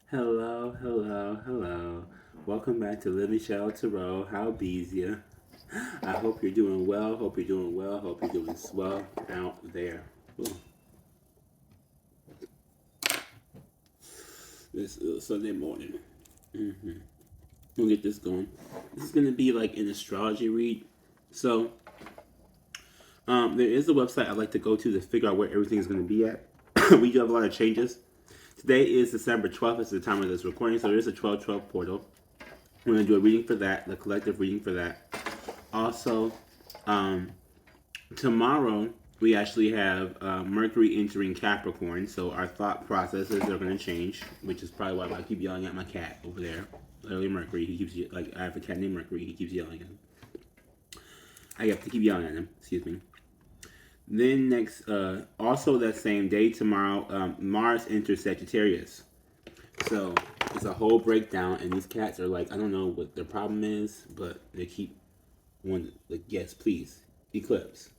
Hello, hello, hello. Welcome back to Living Shell Tarot. How bees ya? I hope you're doing well. Hope you're doing well. Hope you're doing swell out there. Ooh. This Sunday morning. We'll get this going. This is gonna be like an astrology read. So, there is a website I like to go to figure out where everything is gonna be at. We do have a lot of changes. Today is December 12th. It's the time of this recording, so there is a 12/12 portal. We're going to do a reading for that, the collective reading for that. Also, tomorrow we actually have Mercury entering Capricorn, so our thought processes are going to change, which is probably why I keep yelling at my cat over there. Literally Mercury, he keeps, like, I have a cat named Mercury, he keeps yelling at him. I have to keep yelling at him, excuse me. Then next, also that same day, tomorrow, Mars enters Sagittarius. So it's a whole breakdown, and these cats are like, I don't know what their problem is, but they keep wanting, like, yes, please, eclipse.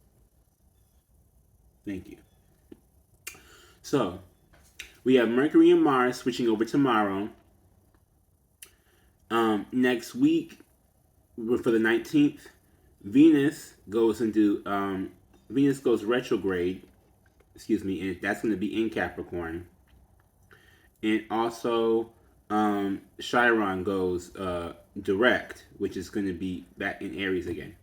Thank you. So we have Mercury and Mars switching over tomorrow. Next week, for the 19th, Venus goes retrograde. Excuse me, and that's going to be in Capricorn. And also, Chiron goes direct, which is going to be back in Aries again.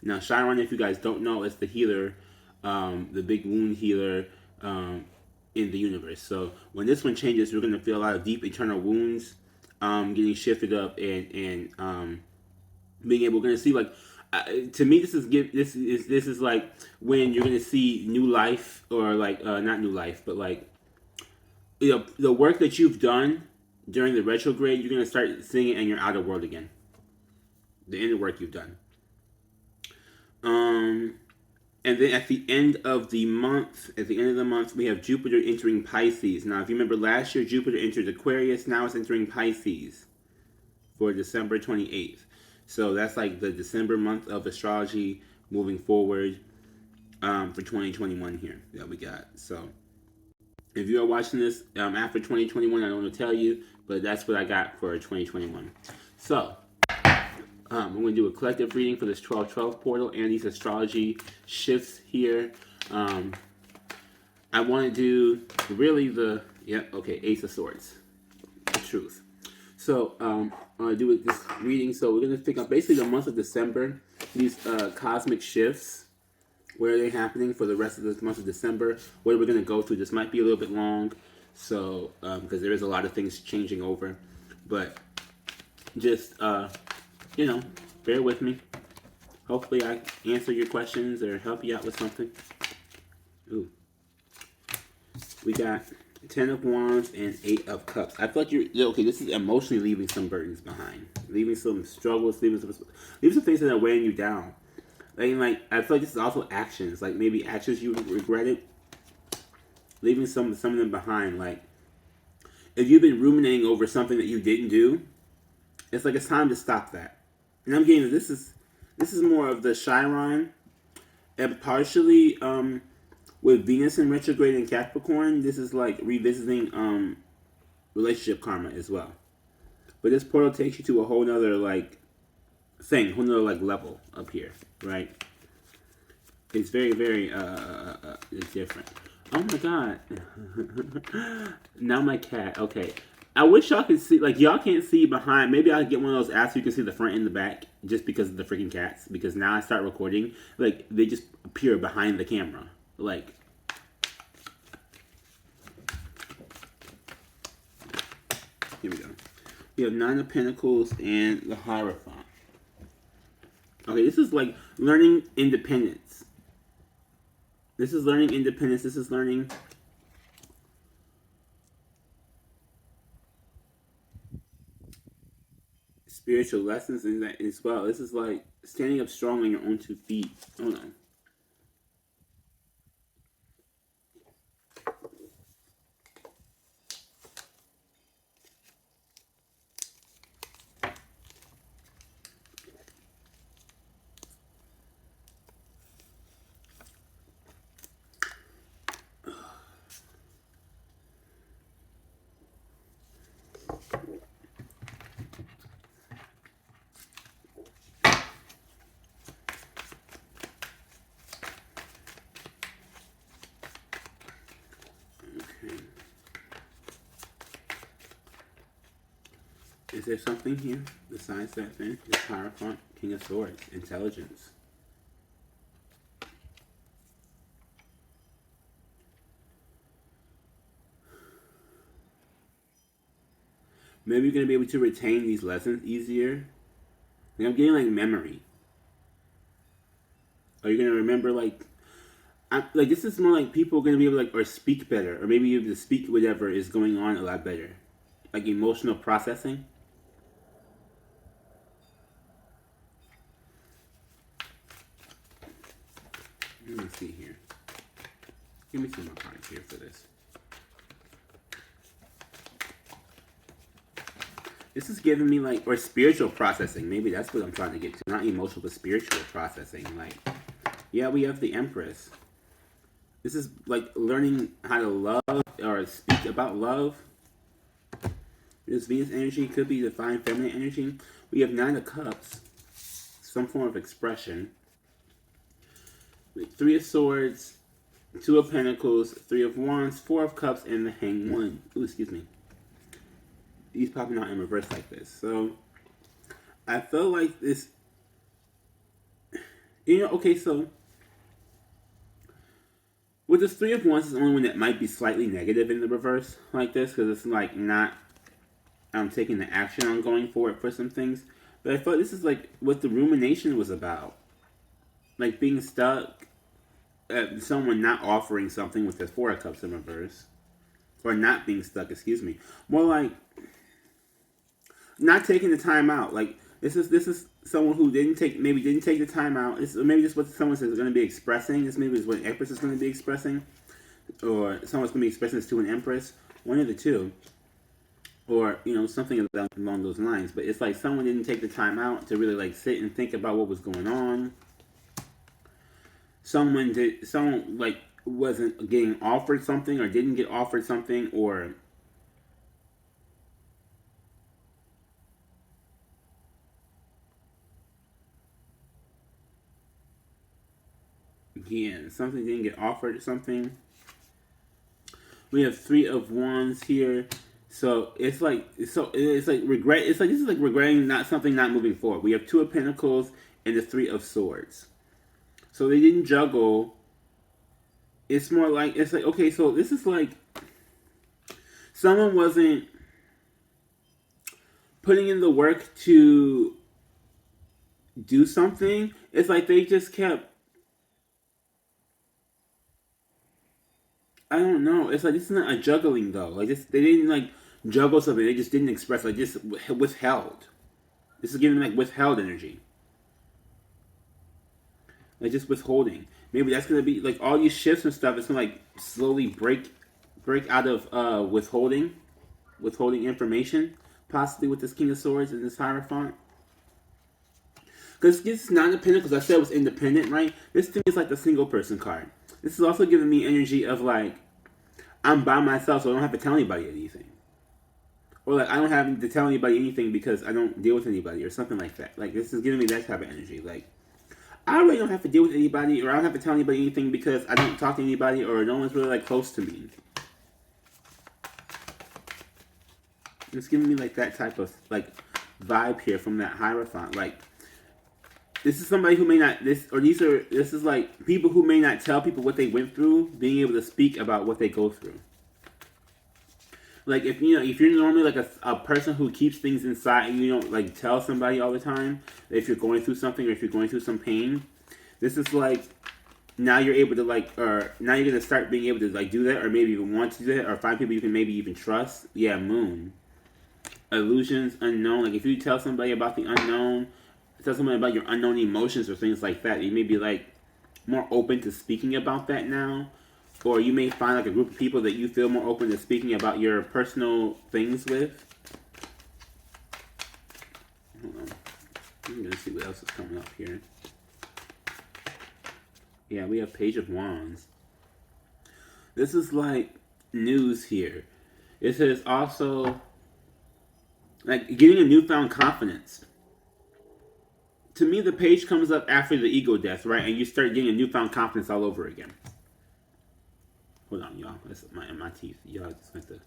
Now, Chiron, if you guys don't know, is the healer, the big wound healer in the universe. So when this one changes, we're going to feel a lot of deep internal wounds getting shifted up, and being able, we're going to see, like, to me, this is like when you're going to see new life, or like not new life, but like, you know, the work that you've done during the retrograde, you're going to start seeing it in your outer world again. The inner work you've done. And then at the end of the month, we have Jupiter entering Pisces. Now, if you remember last year, Jupiter entered Aquarius. Now it's entering Pisces for December 28th. So that's like the December month of astrology moving forward for 2021 here that we got. So if you are watching this after 2021, I don't want to tell you, but that's what I got for 2021. So, I'm going to do a collective reading for this 12/12 portal and these astrology shifts here. I want to do really Ace of Swords. The truth. So, I'm going to do this reading. So, we're going to pick up basically the month of December, these cosmic shifts. Where are they happening for the rest of this month of December? What are we going to go through? This might be a little bit long, so because there is a lot of things changing over. But just, bear with me. Hopefully I answer your questions or help you out with something. Ooh. We got 10 of Wands and 8 of Cups. I feel like okay, this is emotionally leaving some burdens behind. Leaving some struggles, leaving some things that are weighing you down. I feel like this is also actions. Like, maybe actions you regretted. Leaving some of them behind. Like, if you've been ruminating over something that you didn't do, it's like it's time to stop that. And I'm getting this is more of the Chiron, and partially with Venus in retrograde in Capricorn, this is like revisiting relationship karma as well. But this portal takes you to a whole nother whole nother level up here, right? It's very, very it's different. Oh my god. Now my cat. Okay. I wish y'all could see, like, y'all can't see behind. Maybe I'll get one of those apps so you can see the front and the back, just because of the freaking cats. Because now I start recording, like, they just appear behind the camera. Like, here we go. We have 9 of Pentacles and the Hierophant. Okay, this is like learning independence. This is learning independence. This is learning spiritual lessons in that as well. This is like standing up strong on your own 2 feet. Hold on. Is there something here besides that thing? The Hierophant, King of Swords, intelligence. Maybe you're going to be able to retain these lessons easier. Like, I'm getting like memory. Are you going to remember like this is more like people are going to be able to like, or speak better, or maybe you able to speak whatever is going on a lot better. Like emotional processing. Let me see here. Give me some more cards here for this. This is giving me like, or spiritual processing. Maybe that's what I'm trying to get to. Not emotional, but spiritual processing. Like, yeah, we have the Empress. This is like learning how to love or speak about love. This Venus energy could be divine feminine energy. We have 9 of Cups. Some form of expression. With 3 of Swords, 2 of Pentacles, 3 of Wands, 4 of Cups, and the Hanged One. Ooh, excuse me. These popping out in reverse like this. So, I feel like this... You know, okay, so... With this 3 of Wands, it's the only one that might be slightly negative in the reverse like this. Because it's like not... I'm taking the action on going forward for some things. But I thought this is like what the rumination was about. Like being stuck... someone not offering something with the 4 of Cups in reverse. Or not being stuck, excuse me. More like... not taking the time out. Like this is someone who didn't take the time out. Maybe this is what someone is going to be expressing. This maybe is what an Empress is going to be expressing, or someone's going to be expressing this to an Empress. One of the two, or you know something along those lines. But it's like someone didn't take the time out to really like sit and think about what was going on. Someone like wasn't getting offered something, or didn't get offered something, or yeah, something didn't get offered something. We have 3 of Wands here, so it's like regret. It's like this is like regretting not moving forward. We have 2 of Pentacles and the 3 of Swords, so they didn't juggle. It's more like it's like okay, so this is like someone wasn't putting in the work to do something. It's like they just kept. I don't know. It's like this is not a juggling though. Like this, they didn't like juggle something. They just didn't express. Like just withheld. This is giving like withheld energy. Like just withholding. Maybe that's gonna be like all these shifts and stuff. It's gonna like slowly break out of withholding information. Possibly with this King of Swords and this Hierophant. Because this 9 of Pentacles, I said it was independent, right? This to me is like the single person card. This is also giving me energy of like, I'm by myself, so I don't have to tell anybody anything. Or like, I don't have to tell anybody anything because I don't deal with anybody or something like that. Like, this is giving me that type of energy. Like, I really don't have to deal with anybody, or I don't have to tell anybody anything because I don't talk to anybody, or no one's really like close to me. It's giving me like that type of like vibe here from that Hierophant. Like, this is somebody who may not, this is like people who may not tell people what they went through, being able to speak about what they go through. Like if you're normally like a person who keeps things inside and you don't like tell somebody all the time, if you're going through something or if you're going through some pain, this is like, now you're able to like, or now you're going to start being able to like do that, or maybe even want to do that, or find people you can maybe even trust. Yeah, Moon. Illusions, unknown. Like if you tell somebody about the unknown, tell somebody about your unknown emotions or things like that, you may be like more open to speaking about that now. Or you may find like a group of people that you feel more open to speaking about your personal things with. Hold on. I'm going to see what else is coming up here. Yeah, we have Page of Wands. This is like news here. It says also like getting a newfound confidence. To me, the page comes up after the ego death, right? And you start getting a newfound confidence all over again. Hold on, y'all. That's my teeth. Y'all just have to.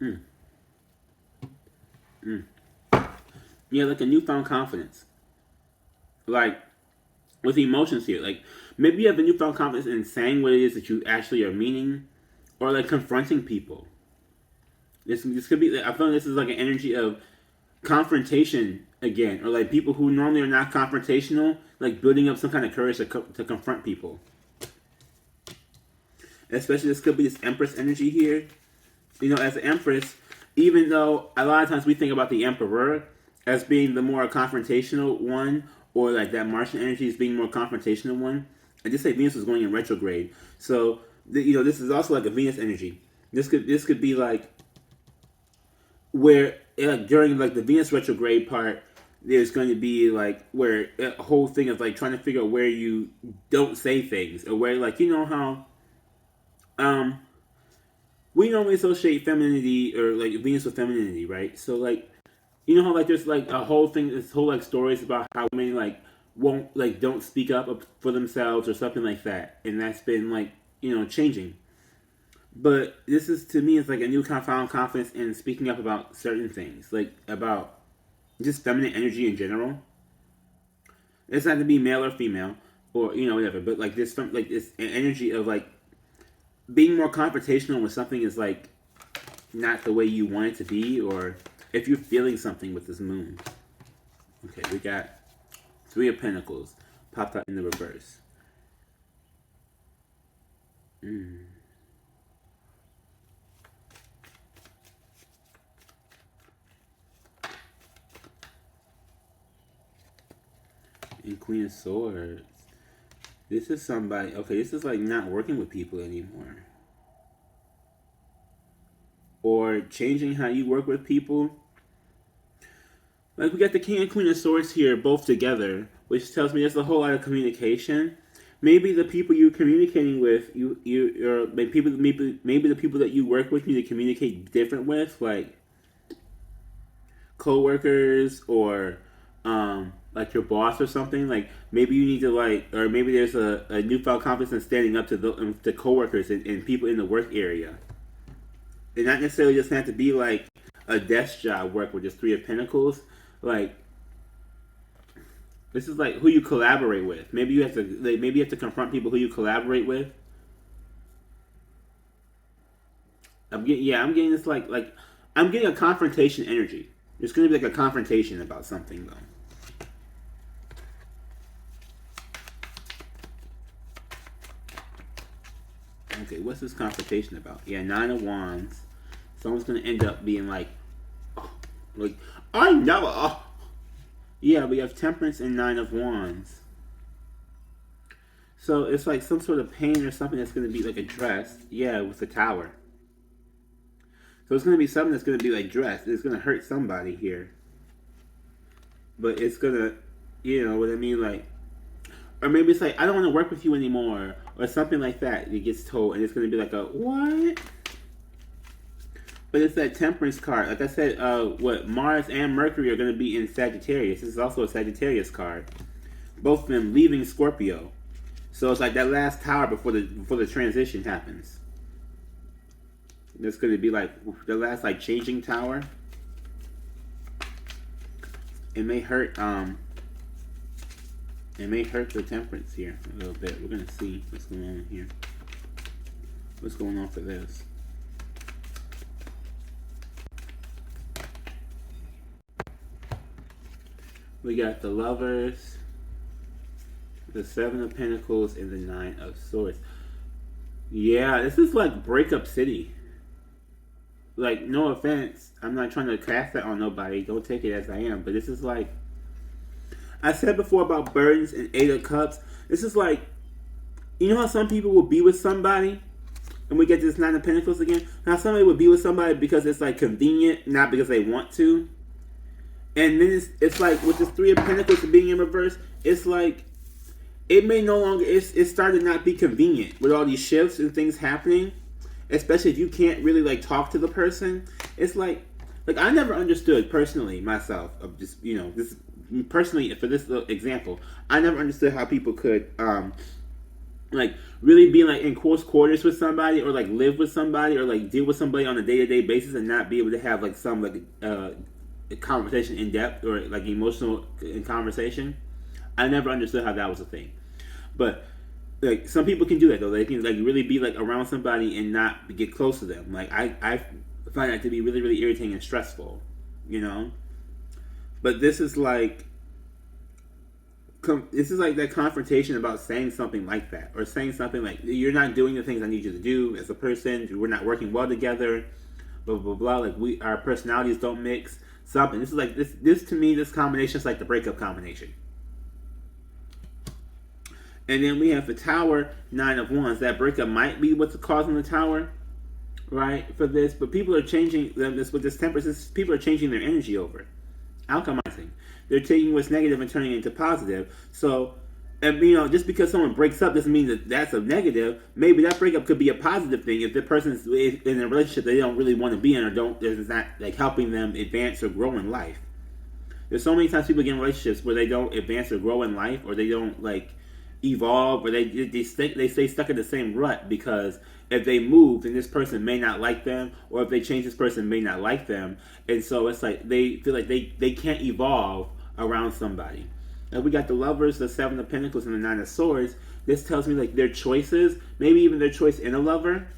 Mm. Mm. Yeah, like a newfound confidence. Like, with emotions here. Like, maybe you have a newfound confidence in saying what it is that you actually are meaning, or like confronting people. This could be. I feel like this is like an energy of confrontation again, or like people who normally are not confrontational, like building up some kind of courage to confront people. Especially, this could be this Empress energy here. You know, as an Empress, even though a lot of times we think about the Emperor as being the more confrontational one, or like that Martian energy as being more confrontational one, I just say Venus was going in retrograde. So, you know, this is also like a Venus energy. This could be like where like during like the Venus retrograde part, there's going to be like where a whole thing of like trying to figure out where you don't say things, or where, like, you know how we normally associate femininity or like Venus with femininity, right? So like, you know how like there's like a whole thing, this whole like stories about how women like won't, like, don't speak up for themselves or something like that, and that's been like, you know, changing. But this is, to me, it's like a new found confidence in speaking up about certain things, like about just feminine energy in general. It's not to be male or female, or, you know, whatever. But like this energy of like being more confrontational when something is like not the way you want it to be, or if you're feeling something with this moon. Okay, we got Three of Pentacles popped out in the reverse. And Queen of Swords. This is somebody, okay, this is like not working with people anymore. Or changing how you work with people. Like, we got the King and Queen of Swords here both together, which tells me there's a whole lot of communication. Maybe the people you're communicating with, or maybe the people that you work with, you need to communicate different with, like co-workers, or like your boss or something. Like, maybe you need to, like, or maybe there's a newfound confidence in standing up to the co-workers and people in the work area. It not necessarily just have to be like a desk job work with just Three of Pentacles. Like, this is like who you collaborate with. Maybe you have to confront people who you collaborate with. I'm getting this like I'm getting a confrontation energy. There's gonna be like a confrontation about something though. Okay, what's this confrontation about? Yeah, Nine of Wands. Someone's gonna end up being like, oh, like, I never. Oh. Yeah, we have Temperance and Nine of Wands. So it's like some sort of pain or something that's gonna be like addressed. Yeah, with the Tower. So it's gonna be something that's gonna be like dressed. It's gonna hurt somebody here. But it's gonna, you know what I mean, like. Or maybe it's like, I don't want to work with you anymore, or something like that. It gets told, and it's going to be like a, what? But it's that Temperance card. Like I said, what Mars and Mercury are going to be in Sagittarius. This is also a Sagittarius card. Both of them leaving Scorpio. So it's like that last tower before the transition happens. It's going to be like the last like changing tower. It may hurt. It may hurt the Temperance here a little bit. We're going to see what's going on here. What's going on for this? We got the Lovers, the Seven of Pentacles, and the Nine of Swords. Yeah, this is like breakup city. Like, no offense. I'm not trying to cast that on nobody. Don't take it as I am. But this is like, I said before about burdens and Eight of Cups. This is like, you know how some people will be with somebody, and we get this Nine of Pentacles again? How somebody would be with somebody because it's like convenient, not because they want to. And then it's like with this Three of Pentacles being in reverse, it's like it may no longer, it's starting to not be convenient with all these shifts and things happening, especially if you can't really like talk to the person. It's like I never understood personally myself of just, you know, this personally, for this example, I never understood how people could like really being like in close quarters with somebody, or like live with somebody, or like deal with somebody on a day-to-day basis, and not be able to have like some like conversation in depth, or like emotional in conversation. I never understood how that was a thing, but like some people can do that though. They can like really be like around somebody and not get close to them. Like I find that to be really really irritating and stressful, you know. But this is like that confrontation about saying something like that, or saying something like, you're not doing the things I need you to do as a person, we're not working well together, blah blah blah, like our personalities don't mix, something. This is like this to me, this combination is like the breakup combination. And then we have the Tower, 9 of Wands. That breakup might be what's causing the Tower, right, for this, but people are changing this with this Temperance. People are changing their energy over it, alchemizing. They're taking what's negative and turning it into positive. So, and you know, just because someone breaks up doesn't mean that that's a negative. Maybe that breakup could be a positive thing if the person's in a relationship they don't really want to be in, or it's not like helping them advance or grow in life. There's so many times people get in relationships where they don't advance or grow in life, or they don't like evolve, or they stay stuck in the same rut, because if they move, then this person may not like them, or if they change, this person may not like them, and so it's like they feel like they can't evolve around somebody. And we got the Lovers, the 7 of Pentacles, and the 9 of Swords. This tells me like their choices, maybe even their choice in a lover,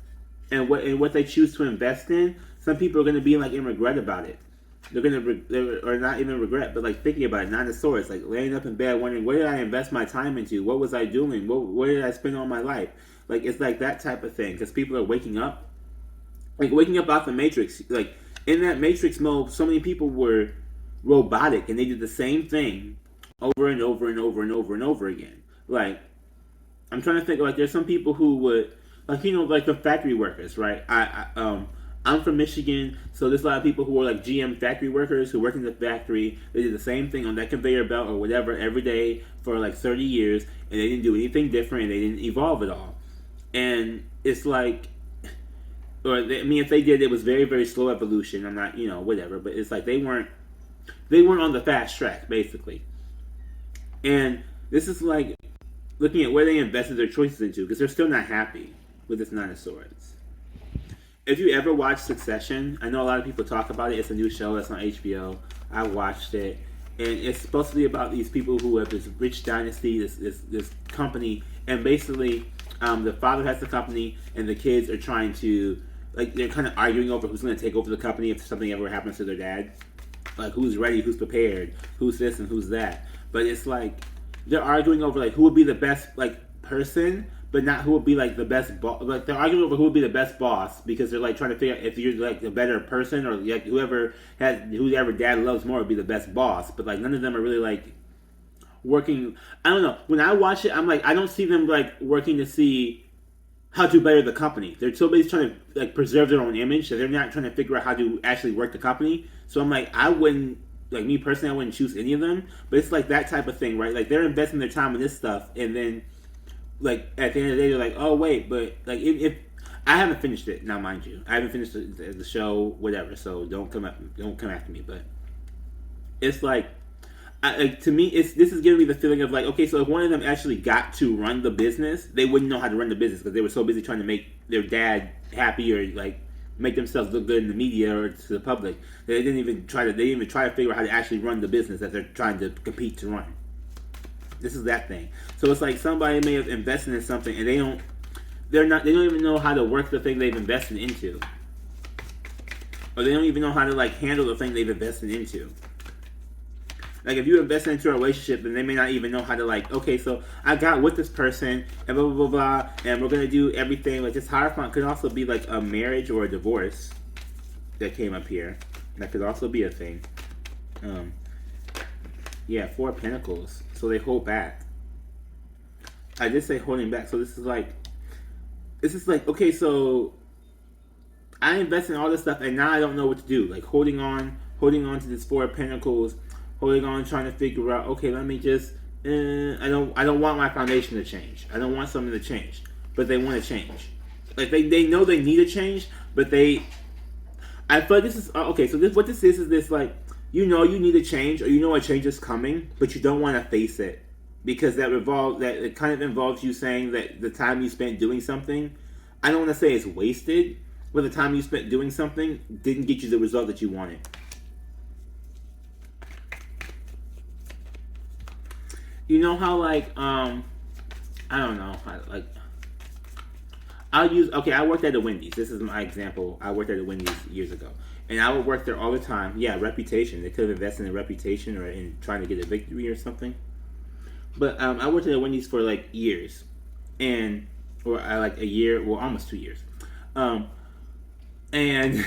and what they choose to invest in. Some people are going to be like in regret about it. Or not even regret, but like thinking about it. 9 of Swords, like laying up in bed wondering, what did I invest my time into? What was I doing? Where did I spend all my life? Like it's like that type of thing, because people are waking up, like waking up off the Matrix. Like in that Matrix mode, so many people were robotic, and they did the same thing over and over and over and over and over again. Like I'm trying to think, like there's some people who would, like, you know, like the factory workers, right? I'm from Michigan, so there's a lot of people who are like GM factory workers who work in the factory. They did the same thing on that conveyor belt or whatever every day for like 30 years, and they didn't do anything different, and they didn't evolve at all. And it's like, if they did, it was very, very slow evolution. I'm not, you know, whatever, but it's like they weren't on the fast track, basically. And this is like looking at where they invested their choices into, because they're still not happy with this 9 of Swords. If you ever watch Succession, I know a lot of people talk about it. It's a new show that's on HBO. I watched it, and it's supposed to be about these people who have this rich dynasty, this company, and basically the father has the company, and the kids are trying to, like, they're kind of arguing over who's going to take over the company if something ever happens to their dad. Like, who's ready, who's prepared, who's this and who's that. But it's like they're arguing over like who would be the best like person, but not who would be like the best boss. Like they're arguing over who would be the best boss, because they're like trying to figure out if you're like the better person, or like whoever dad loves more would be the best boss. But like none of them are really like working. I don't know. When I watch it, I'm like, I don't see them like working to see how to better the company. They're so busy trying to like preserve their own image that they're not trying to figure out how to actually work the company. So I'm like, I wouldn't, like me personally, I wouldn't choose any of them. But it's like that type of thing, right? Like they're investing their time in this stuff, and then like at the end of the day, they're like, oh wait, but like if I haven't finished it now, mind you, I haven't finished the show, whatever. So don't come after me. But it's like, to me, this is giving me the feeling of like, okay, so if one of them actually got to run the business, they wouldn't know how to run the business because they were so busy trying to make their dad happy, or like make themselves look good in the media or to the public. They didn't even try to figure out how to actually run the business that they're trying to compete to run. This is that thing. So it's like somebody may have invested in something, and they don't even know how to work the thing they've invested into, or they don't even know how to like handle the thing they've invested into. Like if you invest into a relationship, then they may not even know how to like, okay, so I got with this person and blah, blah, blah, blah, and we're going to do everything. Like this Hierophant could also be like a marriage or a divorce that came up here. That could also be a thing. Yeah, 4 of Pentacles. So they hold back. I did say holding back. So this is like, okay, so I invest in all this stuff and now I don't know what to do. Like holding on to this 4 of Pentacles, holding on, trying to figure out, okay, let me just, I don't want my foundation to change. I don't want something to change. But they want to change. Like they know they need a change, but I feel like this is, okay, so what this is this like, you know you need a change, or you know a change is coming, but you don't want to face it. because that it kind of involves you saying that the time you spent doing something, I don't want to say it's wasted, but the time you spent doing something didn't get you the result that you wanted. You know how like I don't know, I worked at a Wendy's. This is my example. I worked at a Wendy's years ago. And I would work there all the time. Yeah, reputation. They could have invested in reputation or in trying to get a victory or something. But I worked at a Wendy's for like years. Or like a year, well, almost 2 years. And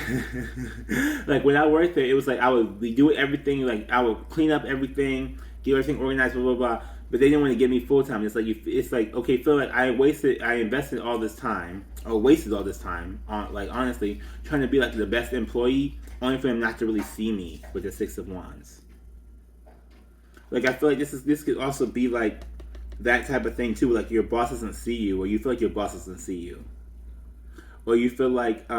like when I worked there, it was like I would be doing everything. Like I would clean up everything, get everything organized, blah, blah, blah. But they didn't want to give me full time. It's like okay, feel like I invested all this time, or wasted all this time on, like, honestly, trying to be like the best employee, only for them not to really see me with the Six of Wands. Like I feel like this could also be like that type of thing too. Like your boss doesn't see you, or you feel like your boss doesn't see you, or you feel like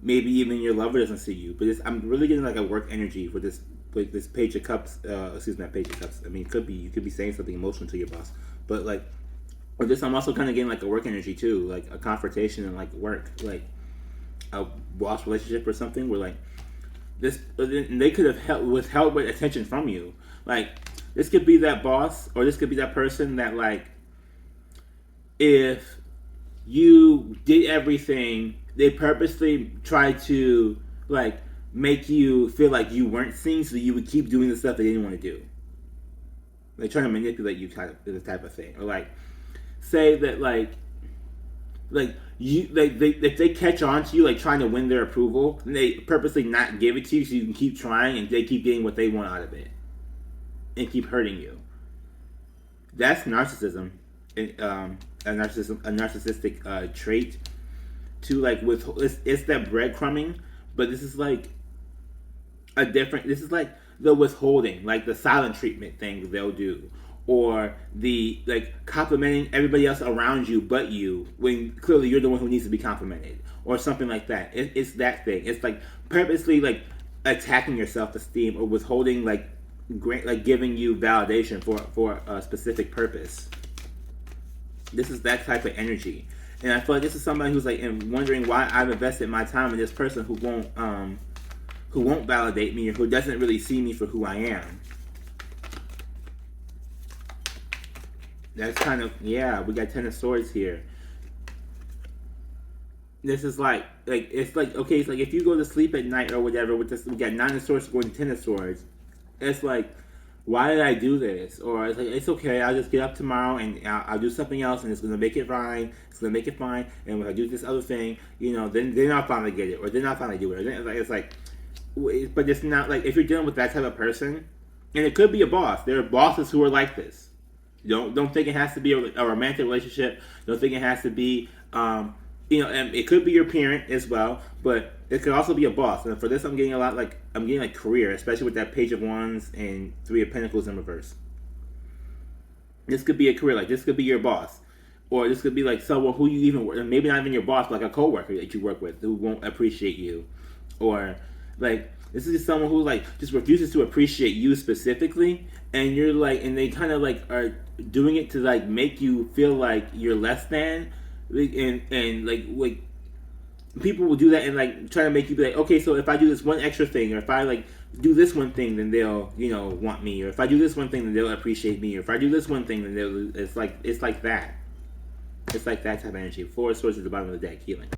maybe even your lover doesn't see you. But I'm really getting like a work energy for this. Like this Page of Cups, excuse me, not Page of Cups. I mean, you could be saying something emotional to your boss, but like, or this, I'm also kind of getting like a work energy too, like a confrontation and like work, like a boss relationship or something where like this, they could have withheld with attention from you. Like this could be that boss, or this could be that person that like, if you did everything, they purposely tried to like make you feel like you weren't seen, so you would keep doing the stuff they didn't want to do. They're trying to manipulate you, this type of thing. Or like, say that like you, if they catch on to you like trying to win their approval, then they purposely not give it to you, so you can keep trying, and they keep getting what they want out of it, and keep hurting you. That's narcissism, a narcissistic trait. To like it's that breadcrumbing, but this is like this is like the withholding, like the silent treatment thing they'll do, or the like complimenting everybody else around you but you, when clearly you're the one who needs to be complimented, or something like that. It's that thing. It's like purposely like attacking your self-esteem, or withholding like giving you validation for a specific purpose. This is that type of energy, and I feel like this is somebody who's like wondering why I've invested my time in this person who won't validate me, or who doesn't really see me for who I am. That's kind of, yeah, we got Ten of Swords here. This is like it's like, okay, it's like if you go to sleep at night or whatever with this, we got Nine of Swords going to Ten of Swords. It's like, why did I do this? Or it's like, it's okay, I'll just get up tomorrow and I'll do something else, and it's gonna make it fine. It's gonna make it fine. And when I do this other thing, then I'll finally get it, or then I'll finally do it. It's like, but it's not like, if you're dealing with that type of person, and it could be a boss. There are bosses who are like this. Don't think it has to be a romantic relationship. Don't think it has to be, and it could be your parent as well, but it could also be a boss. And for this, I'm getting like career, especially with that Page of Wands and Three of Pentacles in reverse. This could be a career. Like this could be your boss, or this could be like someone who you even, maybe not even your boss, but like a coworker that you work with who won't appreciate you, or like this is just someone who like just refuses to appreciate you specifically, and you're like, and they kind of like are doing it to like make you feel like you're less than, and like people will do that and like try to make you be like, okay, so if I do this one extra thing, or if I like do this one thing, then they'll want me, or if I do this one thing, then they'll appreciate me, or if I do this one thing, then it's like that. It's like that type of energy. Four of Swords at the bottom of the deck, healing.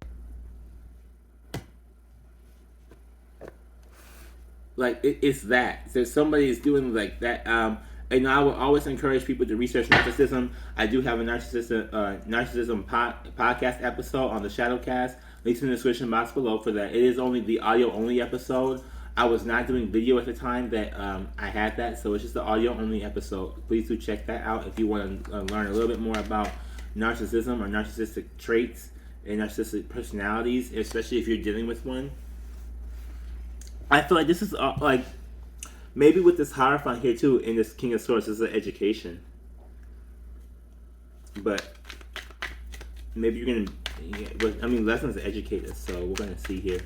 Like it's that. So somebody is doing like that. I will always encourage people to research narcissism. I do have a narcissism podcast episode on the Shadowcast. Links in the description box below for that. It is only the audio only episode. I was not doing video at the time that I had that, so it's just the audio only episode. Please do check that out if you want to learn a little bit more about narcissism or narcissistic traits and narcissistic personalities, especially if you're dealing with one. I feel like this is like, maybe with this Hierophant here too, in this King of Swords, this is an education. But maybe you're gonna, lessons educate us, so we're gonna see here.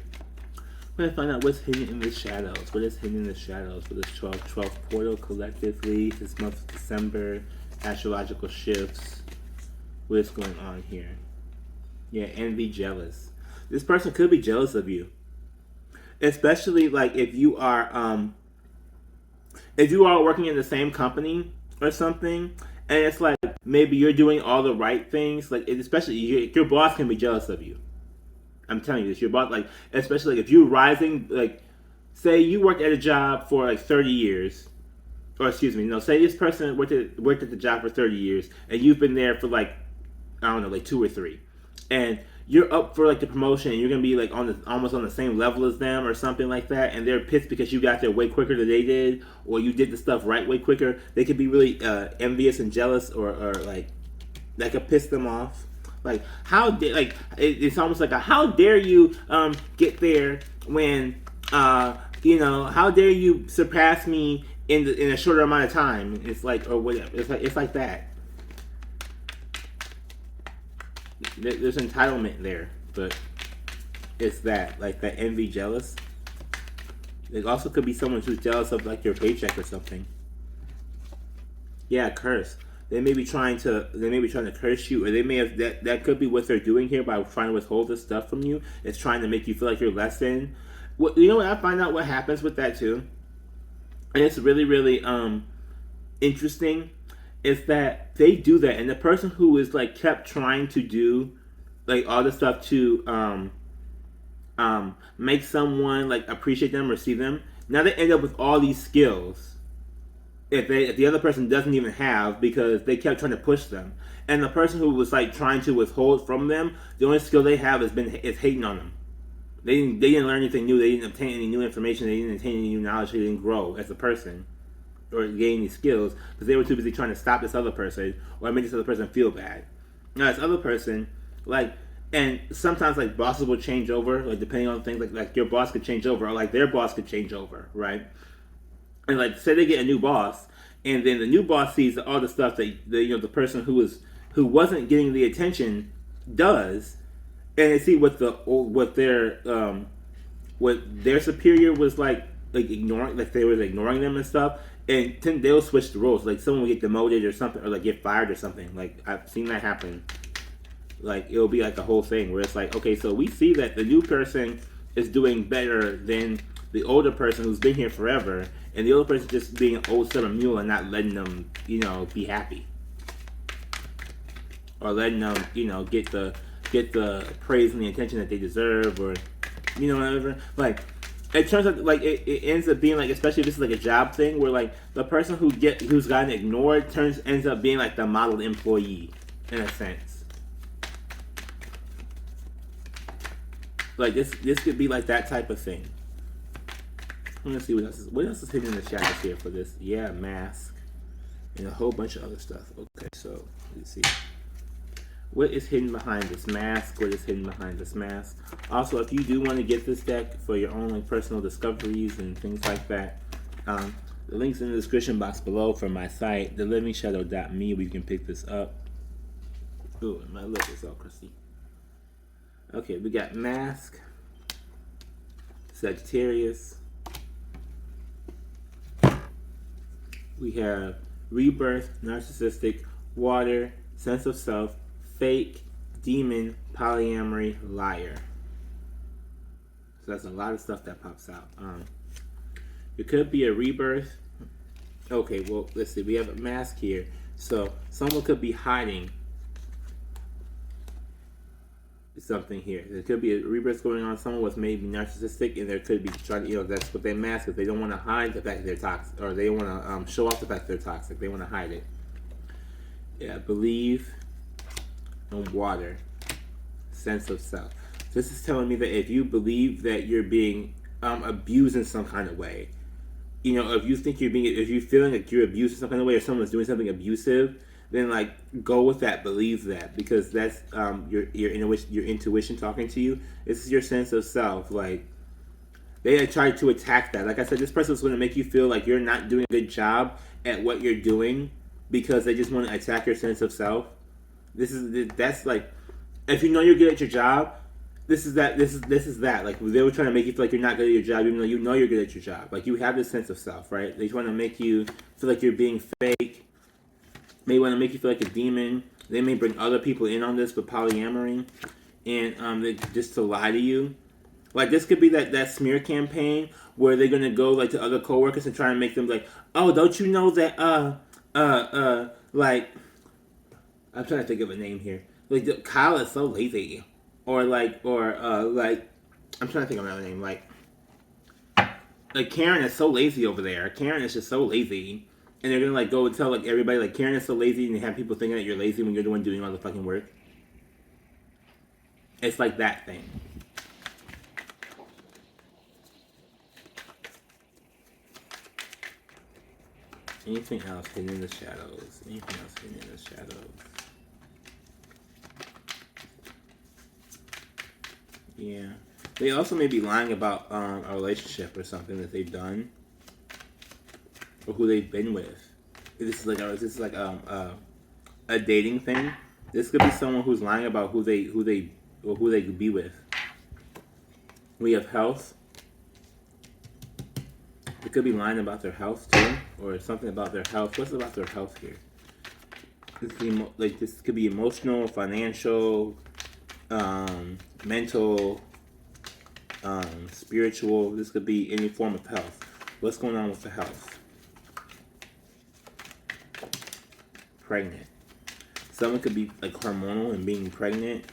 We're gonna find out what's hidden in the shadows. What is hidden in the shadows for this 12th portal collectively this month of December astrological shifts. What's going on here? Yeah, envy, jealous. This person could be jealous of you, especially like if you are working in the same company or something, and it's like maybe you're doing all the right things. Like especially your boss can be jealous of you. I'm telling you this. Your boss, like especially like if you're rising, like say you worked at a job for like 30 years, or excuse me, no, say this person worked at the job for 30 years, and you've been there for like, I don't know, like 2 or 3, and you're up for like the promotion, and you're gonna be like almost on the same level as them or something like that, and they're pissed because you got there way quicker than they did, or you did the stuff right way quicker. They could be really envious and jealous, or like that could piss them off. Like it's almost like a how dare you get there when how dare you surpass me in a shorter amount of time. It's like, or whatever. It's like that. There's entitlement there, but it's that, like that envy, jealous. It also could be someone who's jealous of like your paycheck or something. Yeah, curse. They may be trying to curse you, or they may have that could be what they're doing here by trying to withhold this stuff from you. It's trying to make you feel like you're less than. What I find out what happens with that too, and it's really really interesting, is that they do that, and the person who is like kept trying to do like all this stuff to make someone like appreciate them or see them, now they end up with all these skills if the other person doesn't even have, because they kept trying to push them. And the person who was like trying to withhold from them, the only skill they have is hating on them. They didn't learn anything new. They didn't obtain any new information. They didn't obtain any new knowledge. They didn't grow as a person or gain any skills because they were too busy trying to stop this other person or make this other person feel bad. Now this other person, like, and sometimes like bosses will change over, like depending on things, like your boss could change over, or like their boss could change over, right? And like say they get a new boss, and then the new boss sees all the stuff that the person who wasn't getting the attention does, and they see what their superior was like ignoring, like they were ignoring them and stuff, and they'll switch the roles. Like someone will get demoted or something, or like get fired or something. Like I've seen that happen. Like it'll be like a whole thing where it's like, okay, so we see that the new person is doing better than the older person who's been here forever, and the older person just being an old stubborn mule and not letting them, be happy, or letting them, get the praise and the attention that they deserve, or whatever. Like it turns out like it ends up being like, especially if this is like a job thing, where like the person who's gotten ignored ends up being like the modeled employee in a sense. Like this could be like that type of thing. Let's see what else is hidden in the shadows here for this. Yeah, mask and a whole bunch of other stuff. Okay, so let's see. What is hidden behind this mask? What is hidden behind this mask? Also, if you do want to get this deck for your own like personal discoveries and things like that, the link's in the description box below for my site, thelivingshadow.me, where you can pick this up. Ooh, my lip is all crusty. Okay, we got mask, Sagittarius. We have rebirth, narcissistic, water, sense of self, fake, demon, polyamory, liar. So that's a lot of stuff that pops out. It could be a rebirth. Okay, well, let's see. We have a mask here. So someone could be hiding something here. There could be a rebirth going on. Someone was maybe narcissistic, and there could be trying to, that's what they mask, because they don't want to hide the fact that they're toxic, or they want to show off the fact that they're toxic. They want to hide it. Yeah, believe and water, sense of self. This is telling me that if you believe that you're being abused in some kind of way, if you think if you're feeling like you're abused in some kind of way, or someone's doing something abusive, then like go with that, believe that, because that's your intuition talking to you. This is your sense of self. Like they had tried to attack that. Like I said, this person is going to make you feel like you're not doing a good job at what you're doing because they just want to attack your sense of self. That's like, if you're good at your job, this is that. Like they were trying to make you feel like you're not good at your job, even though you're good at your job. Like you have this sense of self, right? They want to make you feel like you're being fake. may want to make you feel like a demon. They may bring other people in on this with polyamory, and just to lie to you. Like this could be that smear campaign where they're gonna go like to other coworkers and try and make them like, oh, don't you know that like I'm trying to think of a name here. Like Kyle is so lazy, or like I'm trying to think of another name like Karen is so lazy over there. Karen is just so lazy. And they're gonna like go and tell like everybody like Karen is so lazy, and they have people thinking that you're lazy when you're the one doing all the fucking work. It's like that thing. Anything else hidden in the shadows? Anything else hidden in the shadows? Yeah. They also may be lying about a relationship or something that they've done, or who they've been with. This is like a dating thing. This could be someone who's lying about who they could be with. We have health. They could be lying about their health too, or something about their health. What's about their health here? This could be emotional, financial, mental, spiritual. This could be any form of health. What's going on with the health? Pregnant. Someone could be like hormonal and being pregnant,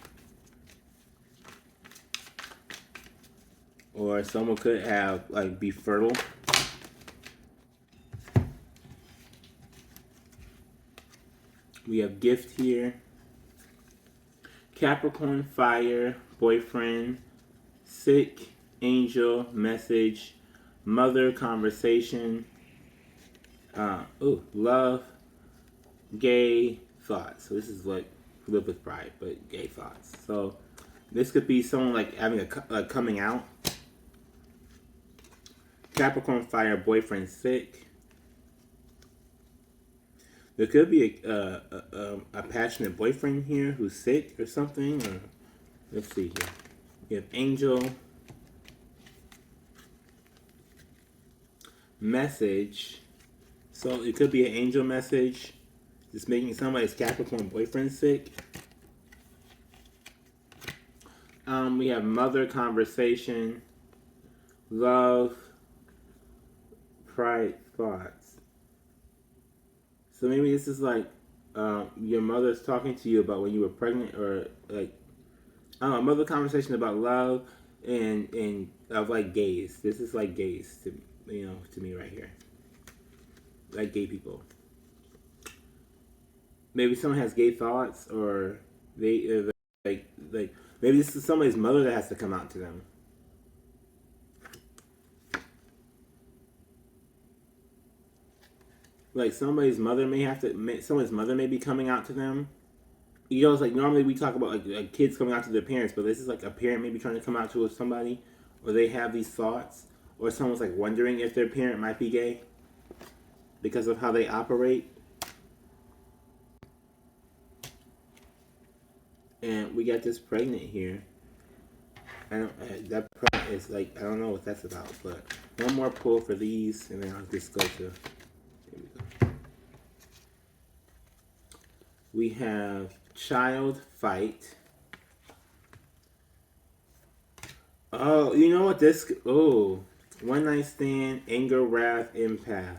or someone could have like be fertile. We have gift here. Capricorn, fire, boyfriend, sick, angel, message, mother, conversation, love, gay, thoughts. So this is like live with pride, but gay thoughts. So this could be someone like having a coming out. Capricorn, fire, boyfriend, sick. There could be a passionate boyfriend here who's sick or something. Or let's see here. We have angel, message. So it could be an angel message, just making somebody's Capricorn boyfriend sick. We have mother, conversation, love, pride, thoughts. So maybe this is like your mother's talking to you about when you were pregnant, or like I don't know, mother conversation about love and of like gays. This is like gays to me right here, like gay people. Maybe someone has gay thoughts, or they like maybe this is somebody's mother that has to come out to them. Like someone's mother may be coming out to them. You know, it's like normally we talk about like kids coming out to their parents, but this is like a parent maybe trying to come out to somebody, or they have these thoughts, or someone's like wondering if their parent might be gay because of how they operate. And we got this pregnant here. That pregnant is like, I don't know what that's about, but one more pull for these, and then I'll just go to. Here we go. We have child, fight. Oh, you know what this? Oh, one night stand, anger, wrath, empath.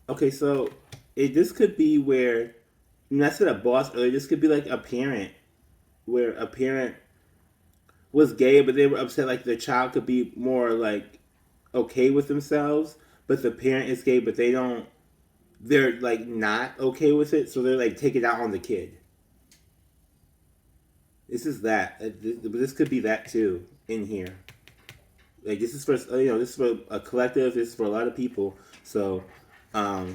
Okay, so this could be where, and I said a boss earlier. This could be like a parent, where a parent was gay, but they were upset like their child could be more like okay with themselves, but the parent is gay, but they're like not okay with it, so they're like take it out on the kid. This is that. This could be that too in here. Like this is for this is for a collective. This is for a lot of people. So, they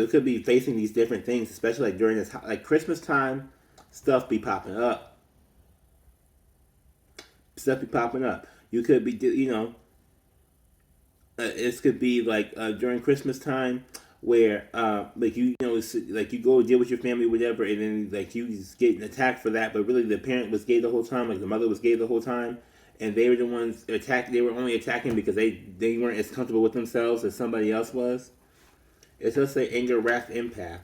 could be facing these different things, especially like during this like Christmas time. Stuff be popping up. You could be this could be like during Christmas time, where like you go deal with your family, whatever, and then like you just getting attacked for that, but really the parent was gay the whole time, like the mother was gay the whole time, and they were the ones attacked. They were only attacking because they weren't as comfortable with themselves as somebody else was. It does say anger, wrath, empath.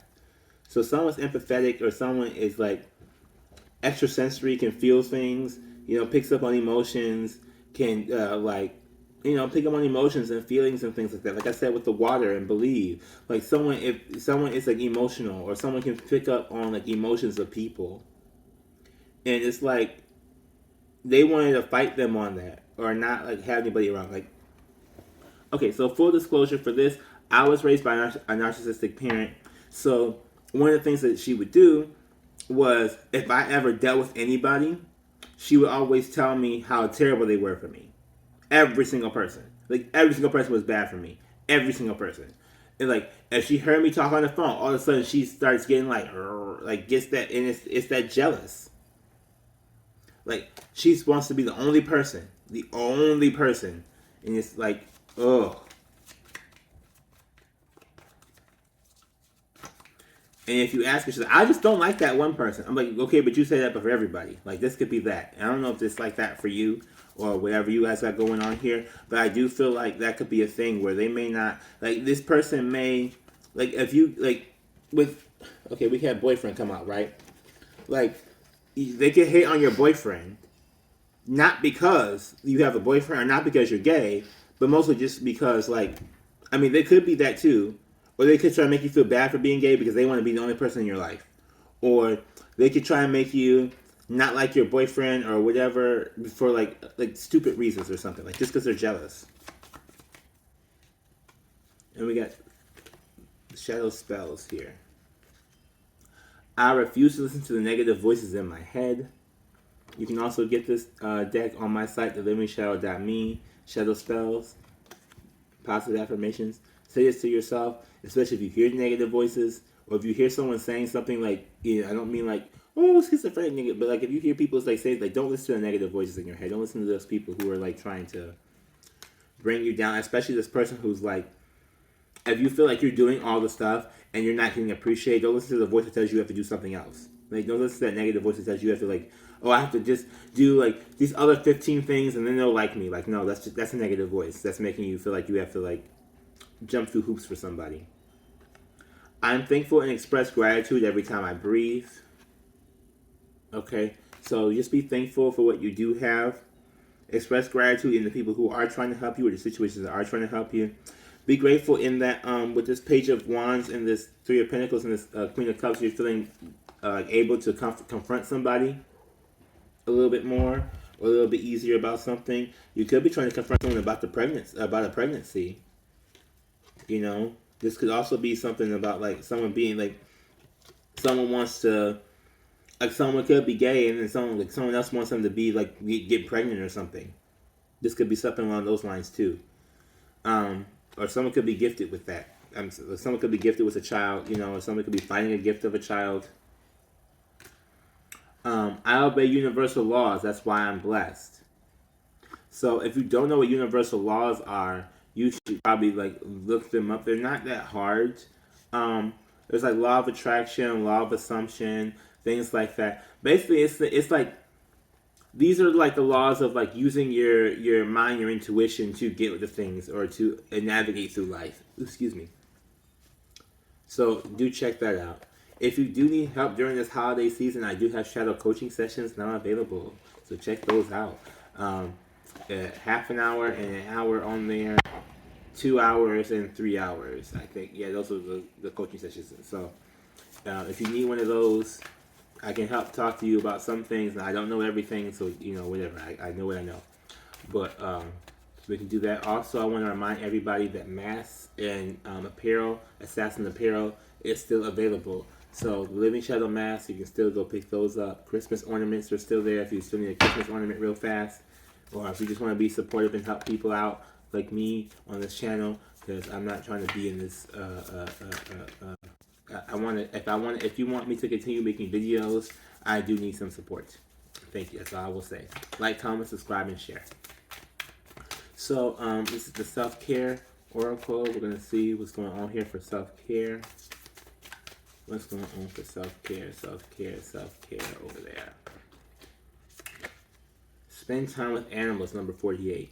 So someone's empathetic, or someone is like extrasensory, can feel things, picks up on emotions, can pick up on emotions and feelings and things like that. Like I said with the water and believe. Like if someone is like emotional, or someone can pick up on like emotions of people. And it's like they wanted to fight them on that, or not like have anybody around. Like, okay, so full disclosure for this, I was raised by a narcissistic parent. So one of the things that she would do was, if I ever dealt with anybody, she would always tell me how terrible they were for me. Every single person. Like, every single person was bad for me. Every single person. And like, if she heard me talk on the phone, all of a sudden she starts getting gets that, and it's that jealous. Like, she wants to be the only person. The only person. And it's like, ugh. And if you ask her, she's like, I just don't like that one person. I'm like, okay, but you say that for everybody. Like, this could be that. I don't know if it's like that for you, or whatever you guys got going on here. But I do feel like that could be a thing where they may not, like, this person may, like, if you, like, okay, we had boyfriend come out, right? Like, they can hate on your boyfriend, not because you have a boyfriend, or not because you're gay, but mostly just because, like, I mean, they could be that too. Or they could try to make you feel bad for being gay because they want to be the only person in your life. Or they could try and make you not like your boyfriend or whatever for like stupid reasons or something. Like, just because they're jealous. And we got shadow spells here. I refuse to listen to the negative voices in my head. You can also get this deck on my site, thelivingshadow.me. Shadow spells. Positive affirmations. Say this to yourself, especially if you hear negative voices, or if you hear someone saying something like, I don't mean like, oh, schizophrenic nigga, but like if you hear people like say, like, don't listen to the negative voices in your head. Don't listen to those people who are like trying to bring you down, especially this person who's like, if you feel like you're doing all the stuff and you're not getting appreciated, don't listen to the voice that tells you have to do something else. Like, don't listen to that negative voice that tells you have to, like, oh, I have to just do like these other 15 things and then they'll like me. Like, no, that's a negative voice. That's making you feel like you have to like jump through hoops for somebody. I'm thankful and express gratitude every time I breathe. Okay, so just be thankful for what you do have. Express gratitude in the people who are trying to help you, or the situations that are trying to help you. Be grateful in that with this Page of Wands and this Three of Pentacles and this Queen of Cups, you're feeling able to confront somebody a little bit more, or a little bit easier about something. You could be trying to confront someone about a pregnancy. This could also be something about like someone being like, someone wants to, like, someone could be gay and then someone else wants them to be like get pregnant or something. This could be something along those lines too. Or someone could be gifted with that. Someone could be gifted with a child, or someone could be finding a gift of a child. I obey universal laws. That's why I'm blessed. So if you don't know what universal laws are, you should probably like look them up. They're not that hard. There's like law of attraction, law of assumption, things like that. Basically, it's like these are like the laws of like using your mind, your intuition to get the things, or to navigate through life. Excuse me. So do check that out. If you do need help during this holiday season, I do have shadow coaching sessions now available. So check those out. Half an hour and an hour on there, 2 hours and 3 hours. I think, yeah, those are the coaching sessions. So if you need one of those, I can help talk to you about some things. I don't know everything, so whatever. I know what I know. But we can do that. Also, I want to remind everybody that masks and apparel, assassin apparel, is still available. So the Living Shadow masks, you can still go pick those up. Christmas ornaments are still there if you still need a Christmas ornament real fast. Or if you just want to be supportive and help people out like me on this channel, because I'm not trying to be in this. If you want me to continue making videos, I do need some support. Thank you. That's all I will say. Like, comment, subscribe, and share. So this is the self-care oracle. We're gonna see what's going on here for self-care. What's going on for self-care? Self-care over there. Spend time with animals, number 48.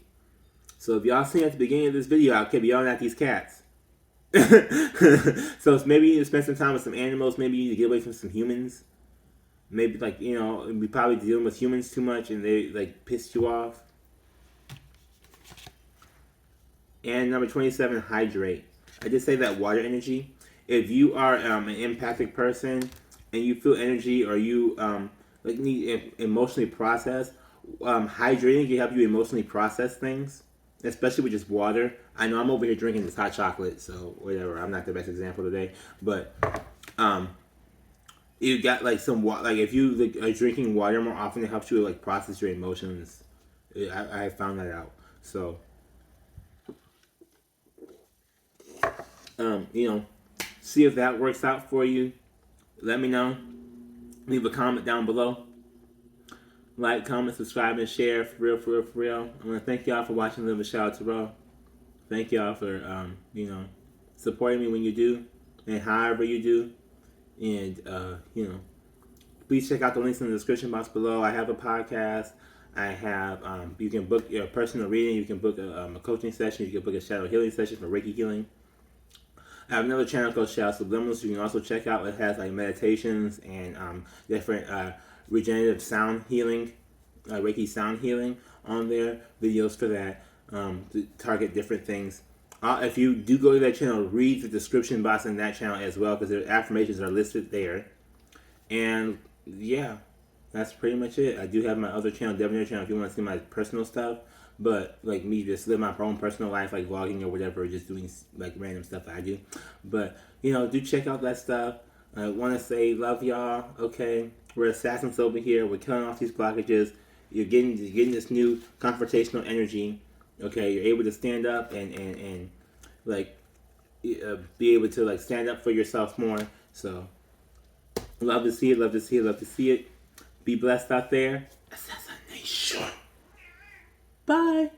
So if y'all seen at the beginning of this video, I kept yelling at these cats. So maybe you need to spend some time with some animals. Maybe you need to get away from some humans. Maybe like we probably dealing with humans too much and they like pissed you off. And number 27, hydrate. I just say that water energy. If you are an empathic person and you feel energy or you like need emotionally process, hydrating can help you emotionally process things, especially with just water. I know I'm over here drinking this hot chocolate, so whatever. I'm not the best example today, but you got like some water. Like if you like, are drinking water more often, it helps you like process your emotions. I found that out. So, see if that works out for you. Let me know. Leave a comment down below. Like, comment, subscribe, and share. For real, for real, for real. I want to thank y'all for watching Live a Shout Out to Raw. Thank y'all for, supporting me when you do. And however you do. And, please check out the links in the description box below. I have a podcast. I have, you can book your personal reading. You can book a coaching session. You can book a shadow healing session for Reiki healing. I have another channel called Subliminalz. You can also check out. It has like meditations and different regenerative sound healing, Reiki sound healing on there. Videos for that to target different things. If you do go to that channel, read the description box in that channel as well because their affirmations are listed there. And yeah, that's pretty much it. I do have my other channel, Debonair channel, if you want to see my personal stuff. But like me, just live my own personal life, like vlogging or whatever, just doing like random stuff that I do. But do check out that stuff. I want to say love y'all. Okay, we're assassins over here. We're killing off these blockages. You're getting this new confrontational energy. Okay, you're able to stand up and like be able to like stand up for yourself more. So love to see it. Love to see it. Love to see it. Be blessed out there. Assassination. Bye.